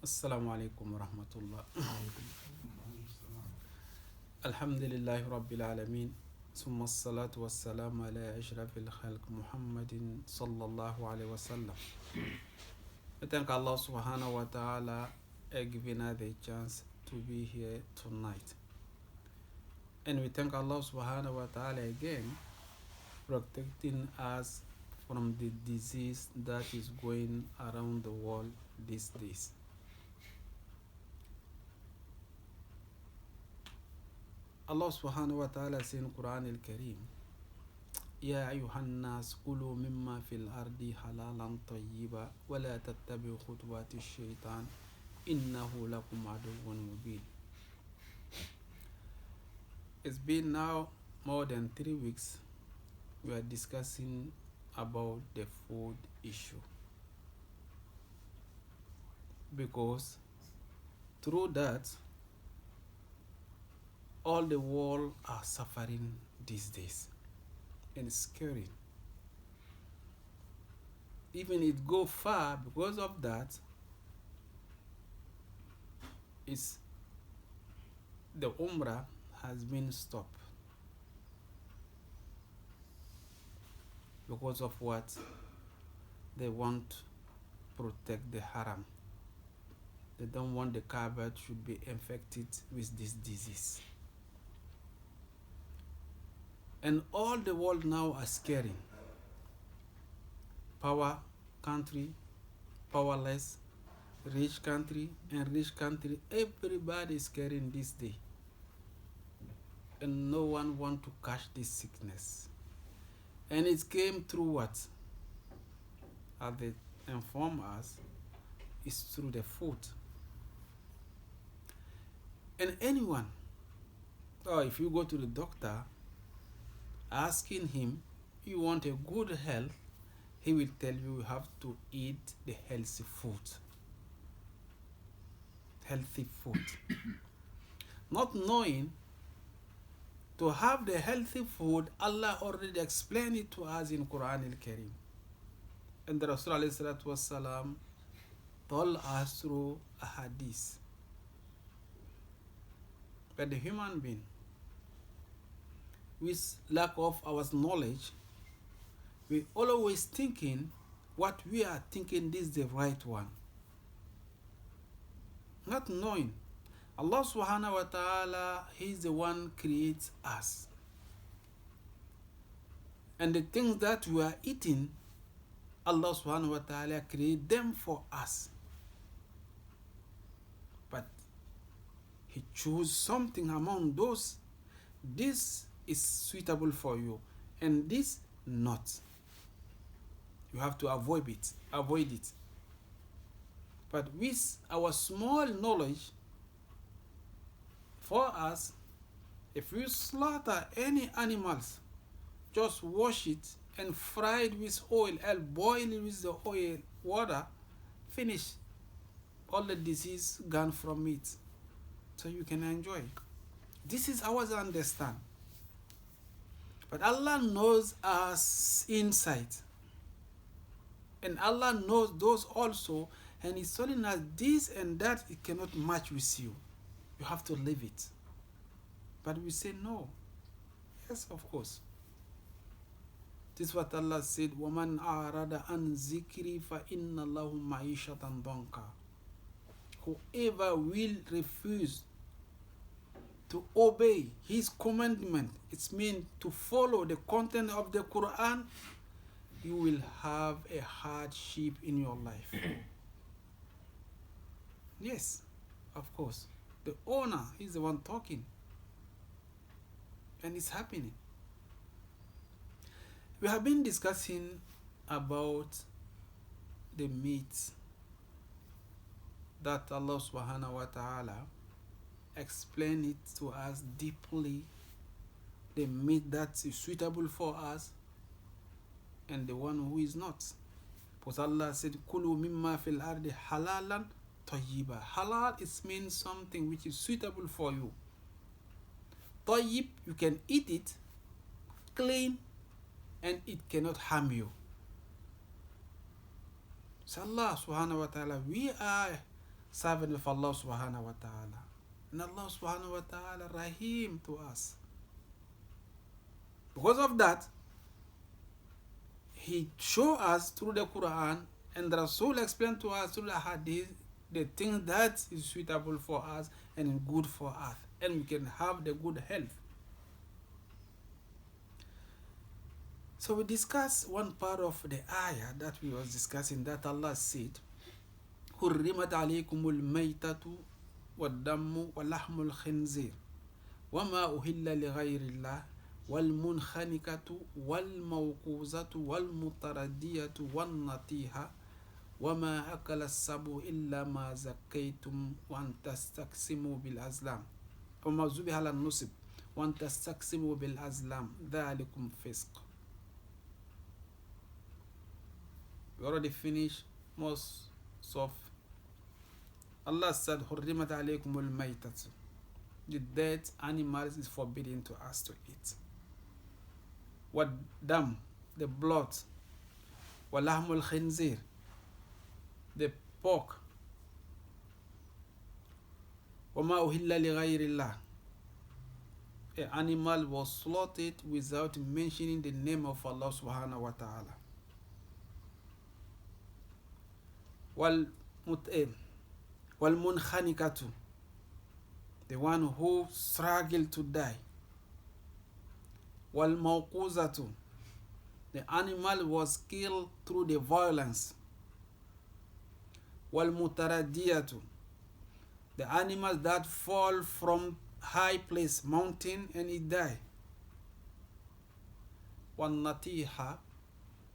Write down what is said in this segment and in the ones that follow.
السلام عليكم ورحمة الله. الحمد لله رب العالمين، ثم الصلاة والسلام على أشرف الخلق محمد صلى الله عليه وسلم. We thank Allah subhanahu wa ta'ala for giving us the chance to be here tonight. And we thank Allah subhanahu wa ta'ala again protecting us from the disease that is going around the world these days. Allah subhanahu wa ta'ala says in Quran al-Kareem, يا أيها الناس كلوا مما في الأرض حلالا طيبا ولا تتبعوا خطوات الشيطان إنه لكم عدو مبين. It's been now more than 3 weeks we are discussing about the food issue, because through that all the world are suffering these days, and it's scary. Even it go far because of that. It's the Umrah has been stopped because of what they want to protect the haram. They don't want the Kaaba to be infected with this disease. And all the world now are scaring. Power country, powerless, rich country, and rich country. Everybody is scaring this day. And no one want to catch this sickness. And it came through what? As they inform us, it's through the food. And anyone, or if you go to the doctor, asking him, you want a good health, he will tell you have to eat the healthy food. Healthy food. Not knowing to have the healthy food, Allah already explained it to us in Quran al-Kareem. And the Rasul alayhi salatu wasalam told us through a hadith. But the human being, with lack of our knowledge, we always thinking what we are thinking is the right one. Not knowing. Allah subhanahu wa ta'ala, He is the one creates us. And the things that we are eating, Allah subhanahu wa ta'ala create them for us. But He chose something among those. This is suitable for you, and this not. You have to avoid it. But with our small knowledge, for us, if we slaughter any animals, just wash it and fry it with oil and boil it with the oil water, finish. All the disease gone from it, so you can enjoy. This is our understand. But Allah knows us inside. And Allah knows those also, and He's telling us this and that, it cannot match with you. You have to leave it. But we say no. Yes, of course. This is what Allah said, وَمَنْ أَعْرَضَ عَنْ ذِكْرِي فَإِنَّ اللَّهُ مَعِيشَةً ضَنْكًا. Whoever will refuse to obey His commandment, it means to follow the content of the Quran, you will have a hardship in your life. Yes, of course. The owner is the one talking. And it's happening. We have been discussing about the meat that Allah subhanahu wa ta'ala explained it to us deeply. The meat that is suitable for us and the one who is not. Because Allah said, Kulu mimma fil ardi halalan tayyiba. Halal, it means something which is suitable for you. Tayyib, you can eat it, clean, and it cannot harm you. So Allah subhanahu wa ta'ala, we are servant of Allah subhanahu wa ta'ala. And Allah subhanahu wa ta'ala rahim to us. Because of that, He showed us through the Quran, and the Rasul explained to us through the Hadith the thing that is suitable for us and good for us, and we can have the good health. So we discussed one part of the ayah that we was discussing, that Allah said, حرمت عليكم الميتة والدم ولحم الخنزير وما أهل لغير الله والمنخنقة والموقوذة والمتردية والنطيحة وما أكل السبع إلا ما زكيتم وأن تستقسموا بالأزلام وما ذبح على النصب وأن تستقسموا بالأزلام ذلكم فسق. We already finished most of. Allah said, حرمت عليكم الميتة. The dead animals is forbidden to us to eat. What dam, the blood, ولحم الخنزير, the pork, وما أهل لغير الله. An animal was slaughtered without mentioning the name of Allah subhanahu wa ta'ala. والمنخنقة, the one who struggled to die. والموقوذة, the animal was killed through the violence. والمتردية, the animal that fall from high place, mountain, and it die. والنطيحة,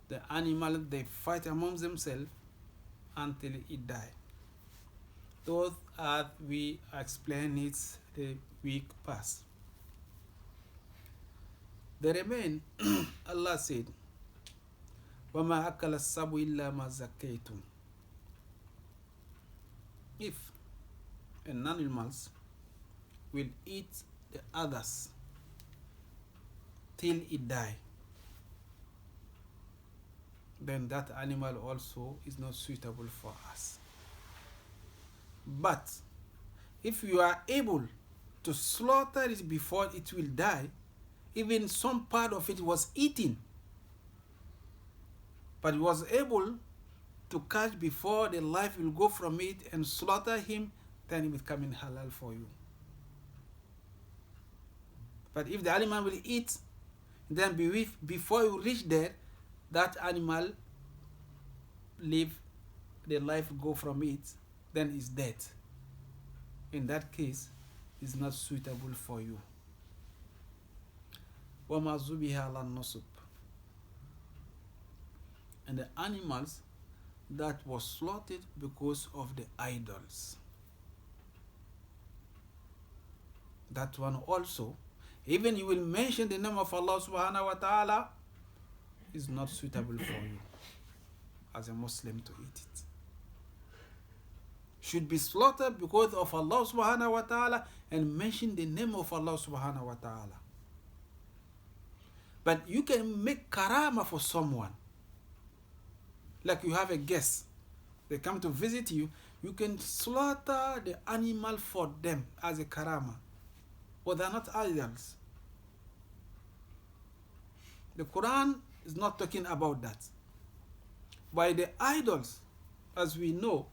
the animal they fight among themselves until it die. Those as we explain it the week past. The remain, Allah said, وَمَا أَكَلَ السَّبُ إِلَّا مَا زَكَّيْتُمْ. If an animals will eat the others till it die, then that animal also is not suitable for us. But if you are able to slaughter it before it will die, even some part of it was eaten, but was able to catch before the life will go from it and slaughter him, then it will come in halal for you. But if the animal will eat, then before you reach there, that animal live, the life go from it, then is dead. In that case, it's not suitable for you. وَمَا ذُبِحَ عَلَى النُّصُبِ, and the animals that was slaughtered because of the idols. That one also, even you will mention the name of Allah subhanahu wa ta'ala, is not suitable for you as a Muslim to eat it. Should be slaughtered because of Allah subhanahu wa ta'ala and mention the name of Allah subhanahu wa ta'ala. But you can make karama for someone. Like you have a guest, they come to visit you, you can slaughter the animal for them as a karama. But they are not idols. The Quran is not talking about that. By the idols, as we know,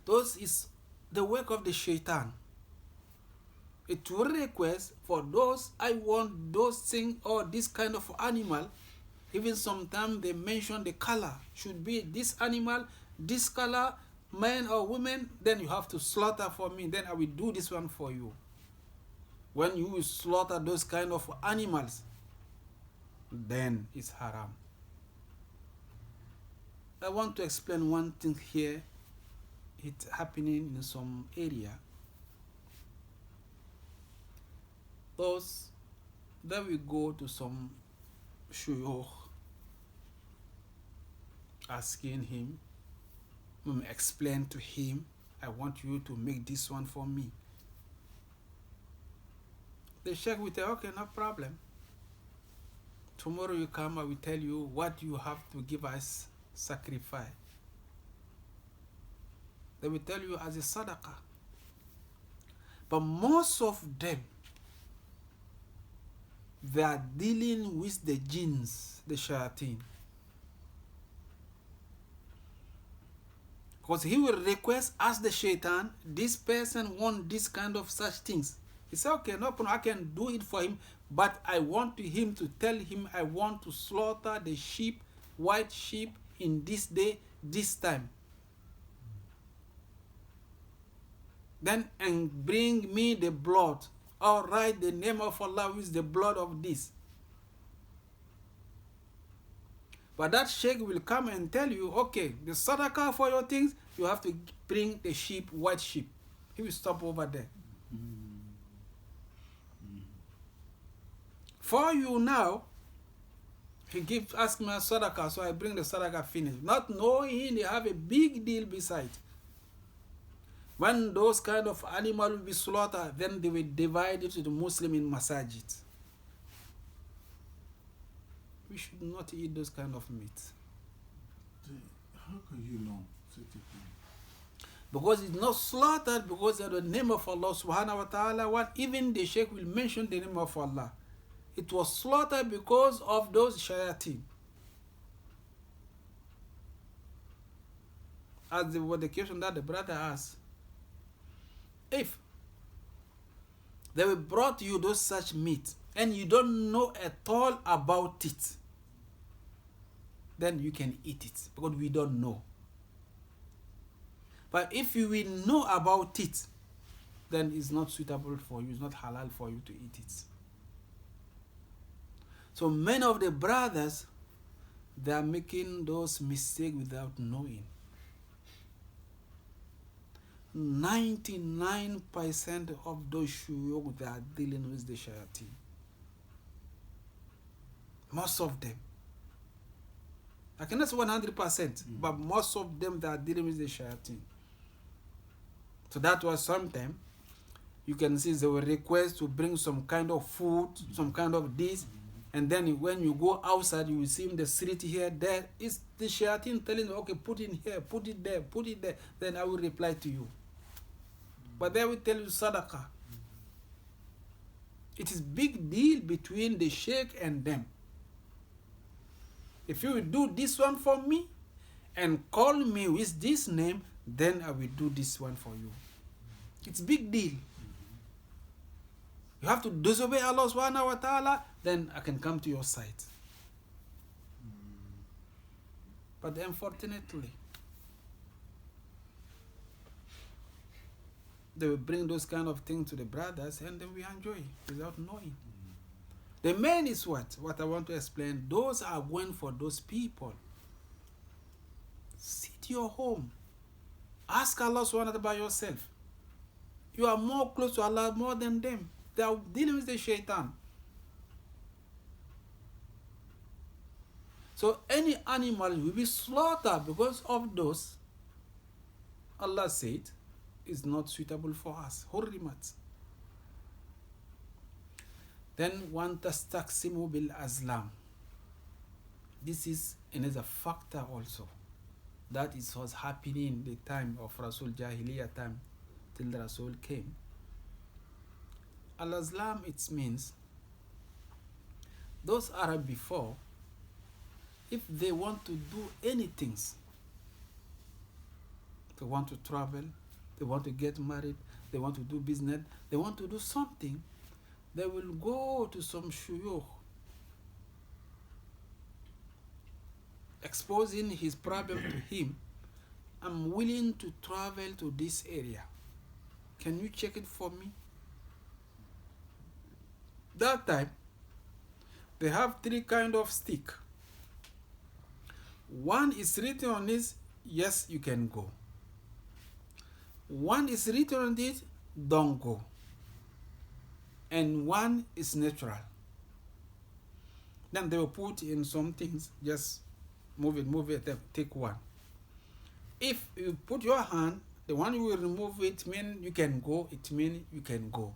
those is the work of the shaitan. It will request for those, I want those things or this kind of animal. Even sometimes they mention the color. Should be this animal, this color, man or woman, then you have to slaughter for me. Then I will do this one for you. When you will slaughter those kind of animals, then it's haram. I want to explain one thing here. It's happening in some area. Those that we go to some shuyukh, asking him, explain to him, I want you to make this one for me. The sheikh will say, okay, no problem. Tomorrow you come, I will tell you what you have to give us sacrifice. They will tell you as a sadaqah. But most of them, they are dealing with the jinns, the shayateen. Because he will request, ask the shaitan, this person wants this kind of such things. He said, okay, no problem, I can do it for him, but I want him to tell him I want to slaughter the sheep, white sheep, in this day, this time. Then, and bring me the blood, or write the name of Allah with the blood of this. But that sheikh will come and tell you, okay, the sadaqah for your things, you have to bring the sheep, white sheep. He will stop over there. For you now, he gives, ask me a sadaqah, so I bring the sadaqah finished. Not knowing they have a big deal beside. When those kind of animals will be slaughtered, then they will divide it to the Muslim in Masjid. We should not eat those kind of meat. How can you know such a thing? Because it's not slaughtered because of the name of Allah subhanahu wa ta'ala. What even the sheikh will mention the name of Allah. It was slaughtered because of those shayateen. As the question that the brother asked, if they will brought you those such meat and you don't know at all about it, then you can eat it because we don't know. But if you will know about it, then it's not suitable for you, it's not halal for you to eat it. So many of the brothers, they are making those mistakes without knowing. 99% of those shuyukh, they are dealing with the shayateen. Most of them. I cannot say 100%, but most of them, they are dealing with the shayateen. So that was sometimes you can see they will request to bring some kind of food, some kind of this, and then when you go outside, you will see in the street here, there is the shayateen telling you, okay, put in here, put it there, put it there. Then I will reply to you. But they will tell you sadaqah. It is big deal between the sheikh and them. If you will do this one for me and call me with this name, then I will do this one for you. It's big deal. You have to disobey Allah subhanahu wa ta'ala, then I can come to your side. But unfortunately, they will bring those kind of things to the brothers and then we enjoy without knowing. The main is what I want to explain. Those are going for those people. Sit your home. Ask Allah subhanahu wa ta'ala by yourself. You are more close to Allah more than them. They are dealing with the shaitan. So any animal will be slaughtered because of those, Allah said, is not suitable for us. Hurrimat. Then one tastaqsimu bil azlam. This is another factor also. That is what's happening in the time of Rasul Jahiliyyah time till the Rasul came. Al-Azlam, it means those Arab before, if they want to do anything, they want to travel, they want to get married, they want to do business, they want to do something, they will go to some shuyukh, exposing his problem to him. I'm willing to travel to this area. Can you check it for me? That time, they have three kind of stick. One is written on this, yes, you can go. One is written on this, don't go. And one is natural. Then they will put in some things, just move it, take one. If you put your hand, the one you will remove it means you can go, it means you can go.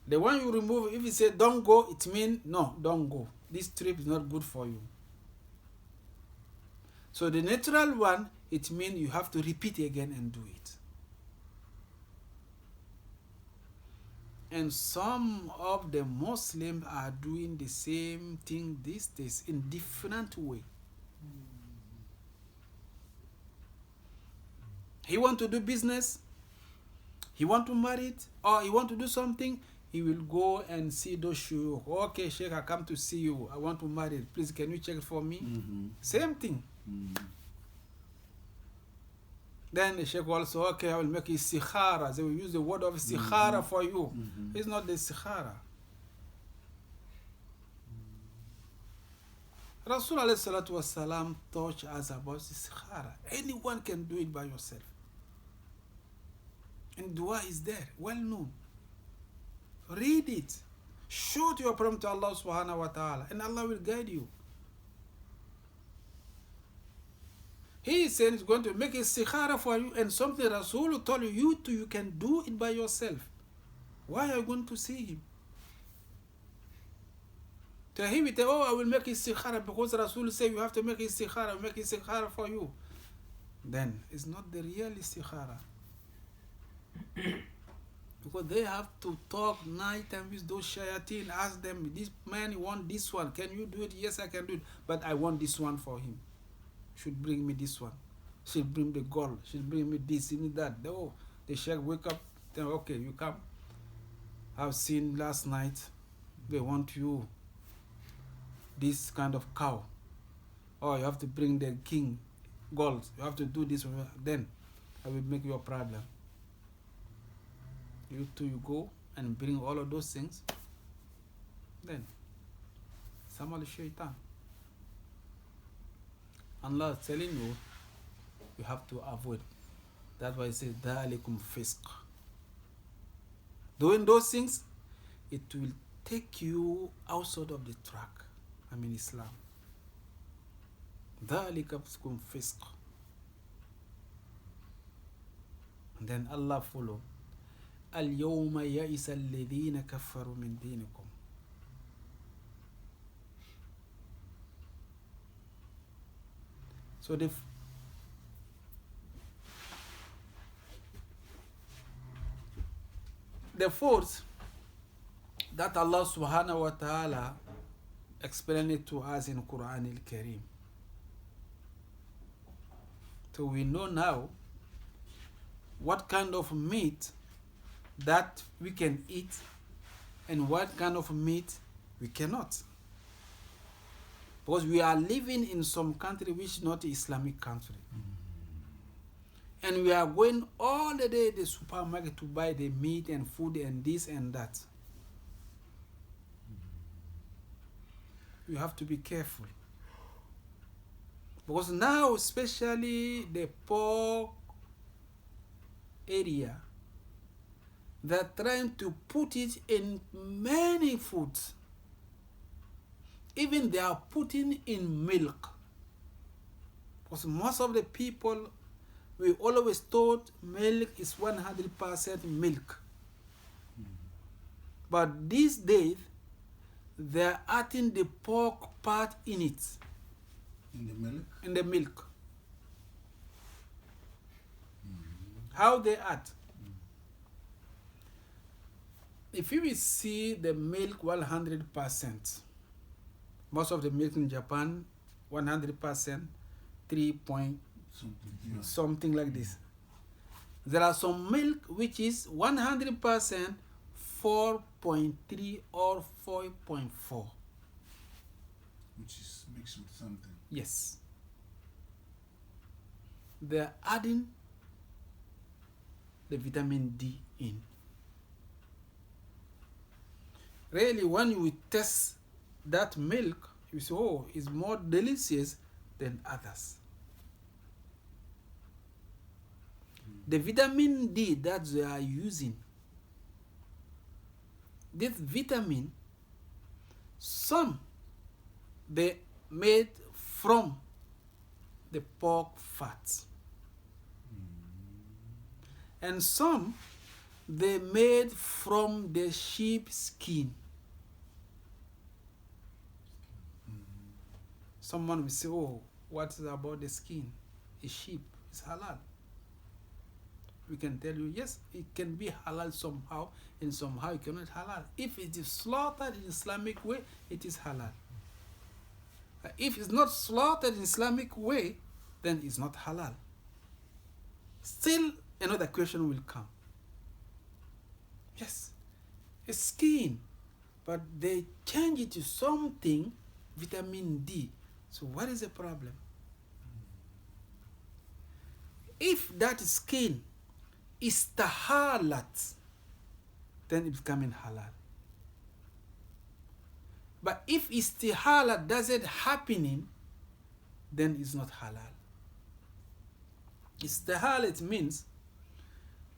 The one you remove, if you say don't go, it means no, don't go. This trip is not good for you. So the natural one, it means you have to repeat again and do it. And some of the Muslims are doing the same thing these days in different way. He want to do business, he want to marry it, or he want to do something, he will go and see those shoes. Okay, Sheikh, I come to see you. I want to marry it. Please, can you check it for me? Same thing. Then the Sheikh also, okay, I will make istikhara. They will use the word of istikhara for you. It's not the istikhara. Rasul alayhi salatu wasalam taught us about istikhara. Anyone can do it by yourself. And dua is there, well known. Read it. Show your problem to Allah subhanahu wa ta'ala, and Allah will guide you. He is saying he's going to make istikhara for you, and something Rasul told you to, you can do it by yourself. Why are you going to see him? To him, he tell, I will make istikhara because Rasul said you have to make istikhara for you. Then it's not the real istikhara. Because they have to talk night and with those shayateen, ask them, this man want this one, can you do it? Yes, I can do it, but I want this one for him. Should bring me this one. Should bring the gold. Should bring me this, give me that. Oh, the sheikh wake up, then okay, you come. I've seen last night, they want you this kind of cow. Oh, you have to bring the king gold. You have to do this. Then I will make your problem. You two, you go and bring all of those things. Then, Samal Shaitan. Allah is telling you, you have to avoid. That's why it says, Dalikum fisq. Doing those things, it will take you outside of the track. I mean Islam. Dalikum fisq. And then Allah follow. اليوم يئس الذين كفروا من دينكم. So the fourth that Allah subhanahu wa ta'ala explained it to us in Quran al-Kareem. So we know now what kind of meat that we can eat and what kind of meat we cannot. Because we are living in some country which is not Islamic country. And we are going all the day to the supermarket to buy the meat and food and this and that. You have to be careful. Because now, especially the poor area, they're trying to put it in many foods. Even they are putting in milk. Because most of the people, we always thought milk is 100% milk. But these days, they're adding the pork part in it. In the milk? In the milk. How they add? If you will see the milk 100%, most of the milk in Japan, 100%, 3 point something like this. There are some milk which is 100%, 4.3 or 4.4. Which is mixed with something. Yes. They are adding the vitamin D in. Really, when you test that milk, you say, oh, it's more delicious than others. The vitamin D that they are using, this vitamin, some they made from the pork fat. And some they made from the sheep skin. Someone will say, oh, what's about the skin? A sheep is halal. We can tell you, yes, it can be halal somehow, and somehow it cannot halal. If it is slaughtered in Islamic way, it is halal. If it's not slaughtered in Islamic way, then it's not halal. Still, another question will come. Yes, a skin, but they change it to something, vitamin D. So what is the problem? If that skin is tahalat, then it's becoming halal. But if istihala doesn't happening, then it's not halal. Istihalat means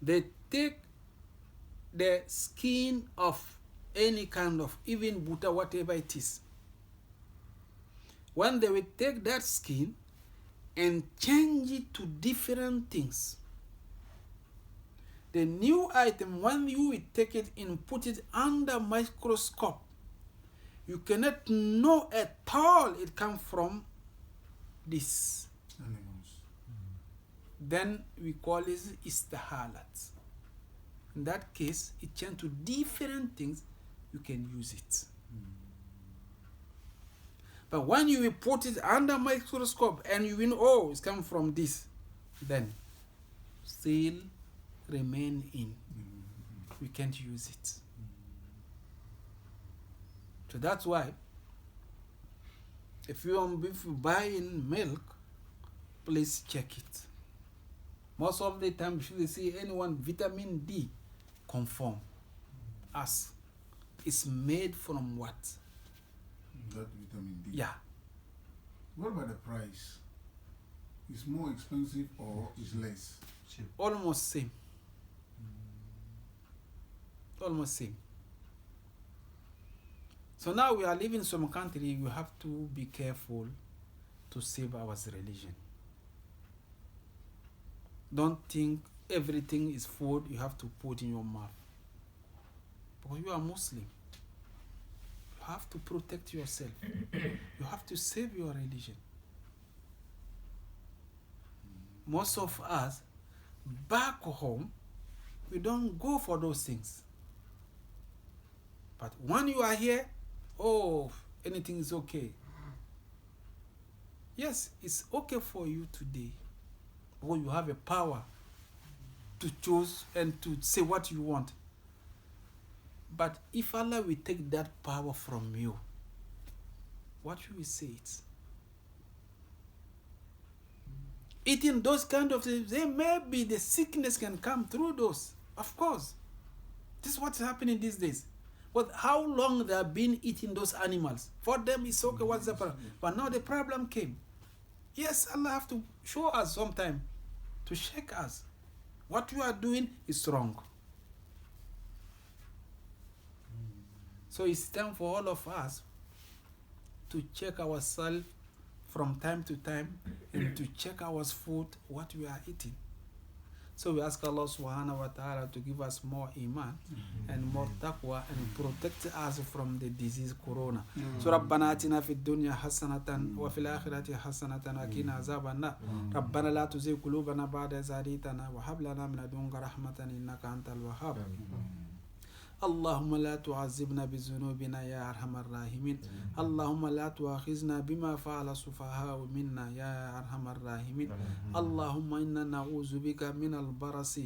they take the skin of any kind of, even butter, whatever it is. When they will take that skin and change it to different things, the new item, when you will take it and put it under microscope, you cannot know at all it comes from this. Animals. Then we call it istihalat. In that case, it changes to different things, you can use it. But when you will put it under microscope and you will know, oh, it's come from this, then still remain in. We can't use it. So that's why if you buy in milk, please check it. Most of the time, if you see anyone vitamin D, confirm. Ask. It's made from what? That vitamin D. Yeah. What about the price? Is more expensive or is less? Almost same. Almost same. So now we are living in some country, you have to be careful to save our religion. Don't think everything is food you have to put in your mouth. Because you are Muslim. You have to protect yourself. You have to save your religion. Most of us, back home, we don't go for those things. But when you are here, oh, anything is okay. Yes, it's okay for you today. Because you have a power to choose and to say what you want. But if Allah will take that power from you, what should we say it? Eating those kind of things, then maybe the sickness can come through those. Of course. This is what's happening these days. But how long they have been eating those animals? For them, it's okay, what's the problem? But now the problem came. Yes, Allah have to show us sometime, to check us. What you are doing is wrong. So it's time for all of us to check ourselves from time to time and to check our food, what we are eating. So we ask Allah subhanahu wa ta'ala to give us more iman and more taqwa and protect us from the disease corona. So ربنا آتنا في الدنيا حسنة وفي الآخرة حسنة وقنا عذاب النار. ربنا لا تزغ قلوبنا بعد إذ هديتنا وهب لنا من لدنك رحمة إنك أنت الوهاب. اللهم لا تعذبنا بذنوبنا يا أرحم الراحمين. اللهم لا تؤاخذنا بما فعل السفهاء منا يا أرحم الراحمين. اللهم إنا نعوذ بك من البرص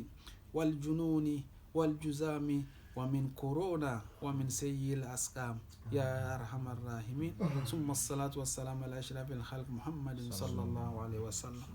والجنون والجذام ومن كورونا ومن سيء الأسقام يا أرحم الراحمين. ثم الصلاة والسلام على أشرف الخلق محمد صلى الله عليه وسلم.